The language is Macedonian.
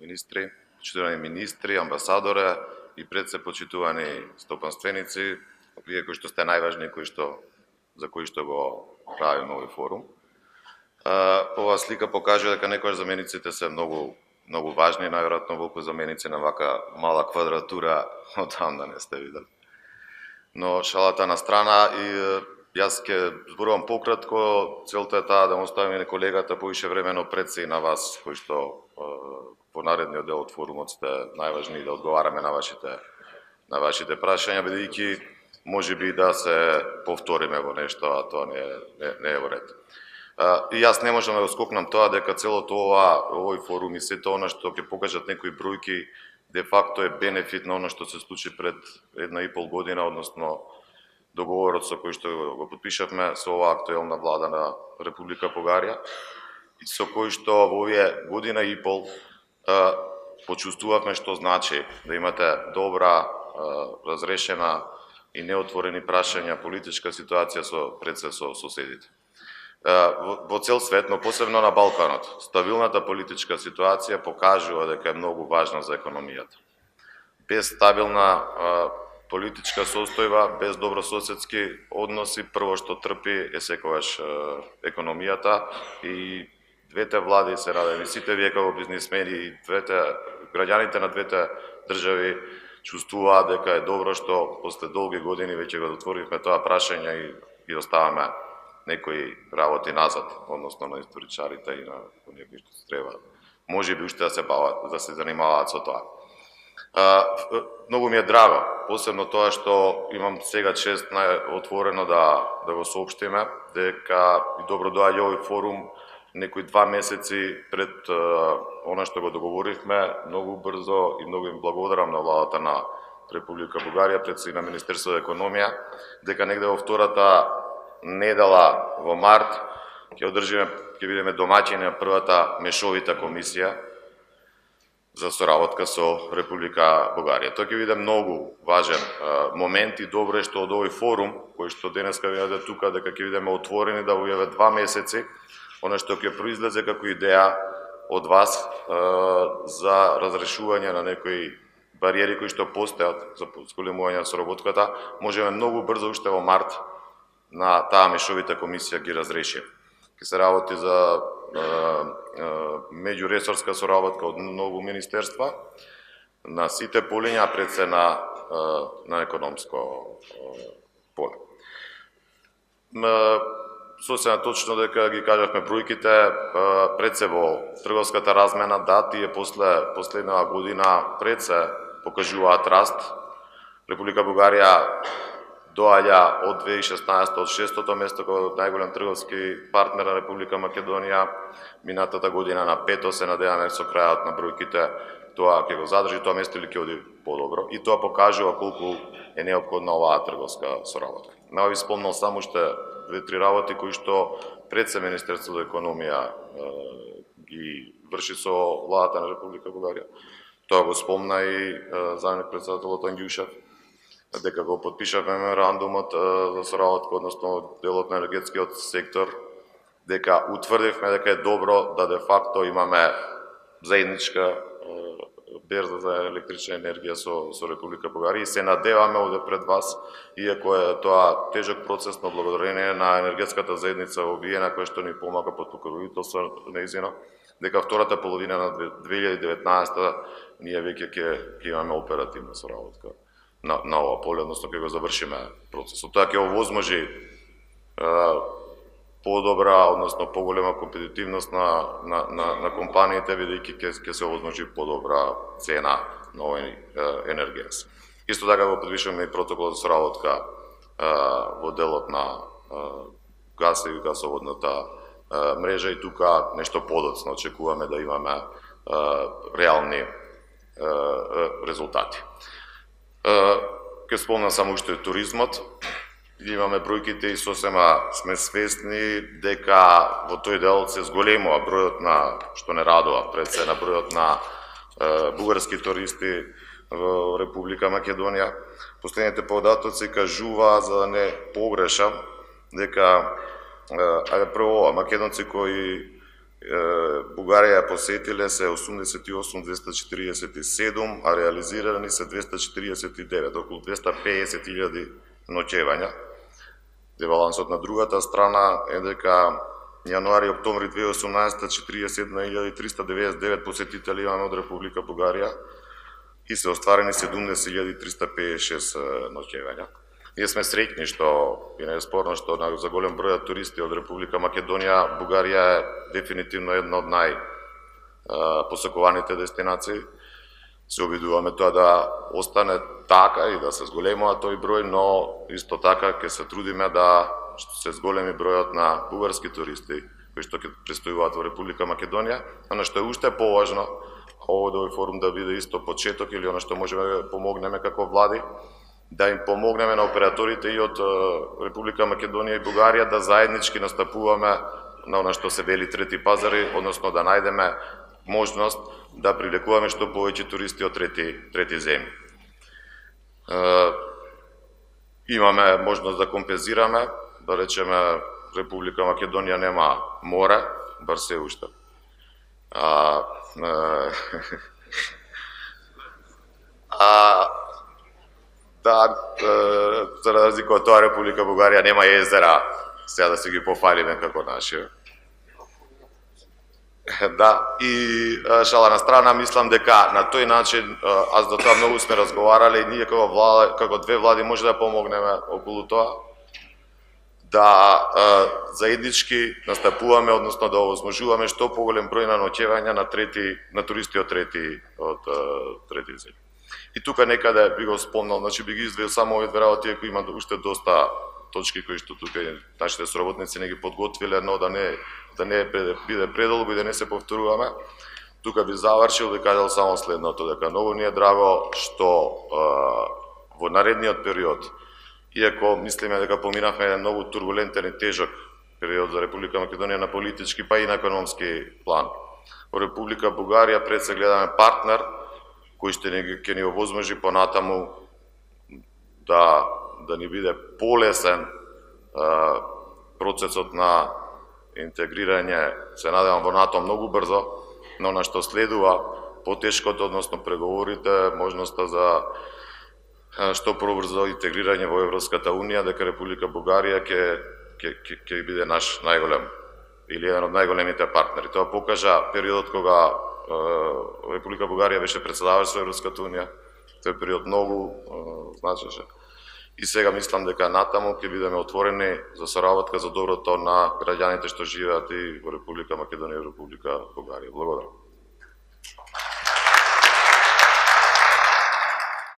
министри, почитувани министри, амбасадоре и пред се почитувани стопанственици, вие кои што сте најважни, за кои што го правиме овој форум. Оваа слика покажува дека некојаш замениците се многу важни, најверојатно волку заменици на вака мала квадратура одамна не сте видели. Но шалата на страна, и јас ќе зборувам пократко, целта е таа да му оставиме на колегата повише времено пред се и на вас, кои што по наредниот дел од форумот сте најважни да одговараме на вашите прашања, бидејќи можеби да се повториме во нешто, а тоа не е во ред. И јас не можам да го скокнам тоа дека целото овој форум и сето она што ќе покажат некои бројки де факто е бенефит на оно што се случи пред 1,5 година, односно договорот со кој што го подпишавме со оваа актуелна влада на Република Бугарија, и со кој што во овие година и пол почувствувавме што значи да имате добра, разрешена и неотворени прашања политичка ситуација пред се со соседите. Во цел свет, но посебно на Балканот, стабилната политичка ситуација покажува дека е многу важна за економијата. Без стабилна политичка состојба, без добрососедски односи, прво што трпи е секогаш економијата, и двете влади се радени, сите вие како бизнисмени и граѓаните на двете држави чувствуваат дека е добро што после долги години веќе го отворивме тоа прашање и оставаме некои работи назад, односно на историчарите и на некои што се треба можеби уште да се занимаваат со тоа. Многу ми е драго, посебно тоа што имам сега чест отворено да го соопштиме дека и добро доаѓа овој форум некои 2 месеци пред она што го договоривме, многу брзо, и многу им благодарам на владата на Република Бугарија, пред се и на Министерството за економија, дека негде во втората недела во март ќе бидеме домаќини на првата мешовита комисија за соработка со Република Бугарија. Тоа ќе биде многу важен момент, и добро е што од овој форум, кој што денеска видите тука, дека ќе бидеме отворени да во овие 2 месеци она што ќе произлезе како идеја од вас за разрешување на некои бариери кои што постојат за зголемување на соработката, можеме многу брзо уште во март на таа мешовита комисија ги разреши. Ке се работи за меѓуресорска соработка од многу министерства на сите полиња, пред се на економско поле. Сосема точно дека ги кажавме бројките, пред се во трговската размена, да, тие последнава година пред се покажуваат раст. Република Бугарија доаѓа од 2016 од 6-то место како најголем трговски партнер на Република Македонија, минатата година на 5-то, се надеваме со крајот на бројките тоа ќе го задржи тоа место или ќе оди подобро, и тоа покажува колку е неопходна оваа трговска соработка. Ви спомнал само уште 2-3 работи кои што пред се Министерството за економија ги врши со владата на Република Бугарија. Тоа го спомна и заменик председателот Ангјушев, дека го подпишавме меморандумот за соработка, односно делот на енергетскиот сектор, дека утврдивме дека е добро да де факто имаме заедничка берза за електрична енергија со Република Бугарија, и се надеваме овде пред вас, иако е тоа тежок процес, но благодарение на енергетската заедница обиена, која што ни помага под покровителство нејзино, дека втората половина на 2019 ние веќе ќе имаме оперативна соработка на ова поле, односно ќе го завршиме процесот. Тоа ќе овозможи подобра, односно поголема компетитивност на компаниите, бидејќи ќе се овозможи подобра цена на овој енергијас. Исто така го подпишуваме и протокол за соработка во делот на газ и гасоводната мрежа, и тука нешто подоцно очекуваме да имаме реални резултати. Ке спомнам само уште туризмот. Имаме бројките и сосема сме свесни дека во тој дел се зголемува бројот на, што не радува, пред се на бројот на бугарски туристи во Република Македонија. Последните податоци кажува, за да не погрешам, дека прво македонци кои Бугарија посетиле се 88.247, а реализирани се 249, околу 250.000 ноќевања. Дебалансот на другата страна е дека јануари-октомври 2018 47.399 посетители имаме од Република Бугарија и се остварени 70.356 ноќевања. Ние сме среќни што и не е спорно што за голем број туристи од Република Македонија Бугарија е дефинитивно една од посакуваните дестинации. Се обидуваме тоа да остане така и да се зголемува тој број, но исто така ќе се трудиме да се зголеми бројот на бугарски туристи кои што ќе престојуваат во Република Македонија, но што е уште поважно, овој форум да биде исто почеток или оно што можеме да помогнеме како влади, да им помогнеме на операторите и од Република Македонија и Бугарија да заеднички настапуваме на оно што се вели трети пазари, односно да најдеме можност да привлекуваме што повеќе туристи од трети земји. Имаме можност да компензираме, да речеме Република Македонија нема море, бар се уште. Да, за разлика од тоа Република Бугарија нема езера, сега да се ги пофалиме како наши. Да, и шала на страна, мислам дека на тој начин, аз до тоа многу сме разговарале и ние како две влади може да помогнеме околу тоа, да заеднички настапуваме, односно да овозможуваме што поголем број на ноќевања на туристи од трети земји. И тука некаде би го спомнал, значи би ги издвоил само овие две работи, кои има уште доста точки кои што тука нашите соработници не ги подготвиле, но да не биде предолго и да не се повторуваме. Тука би завршил, би кажал само следното, дека многу ни е драго што во наредниот период, иако мислиме дека поминавме еден многу турбулентен и тежок период за Република Македонија на политички па и на економски план, во Република Бугарија пред се гледаме партнер кој ќе ни овозможи понатаму да ни биде полесен процесот на интегрирање, се надевам во НАТО многу брзо, но на што следува потешкото, односно преговорите, можноста за што побрзо интегрирање во Европската Унија, дека Република Бугарија ќе биде наш најголем или еден од најголемите партнери. Тоа покажа периодот кога Република Бугарија беше председавач со Европската Унија. Тој период многу значеше. И сега мислам дека натаму ќе бидеме отворени за соработка за доброто на граѓаните што живеат и во Република Македонија и Република Бугарија. Благодарам.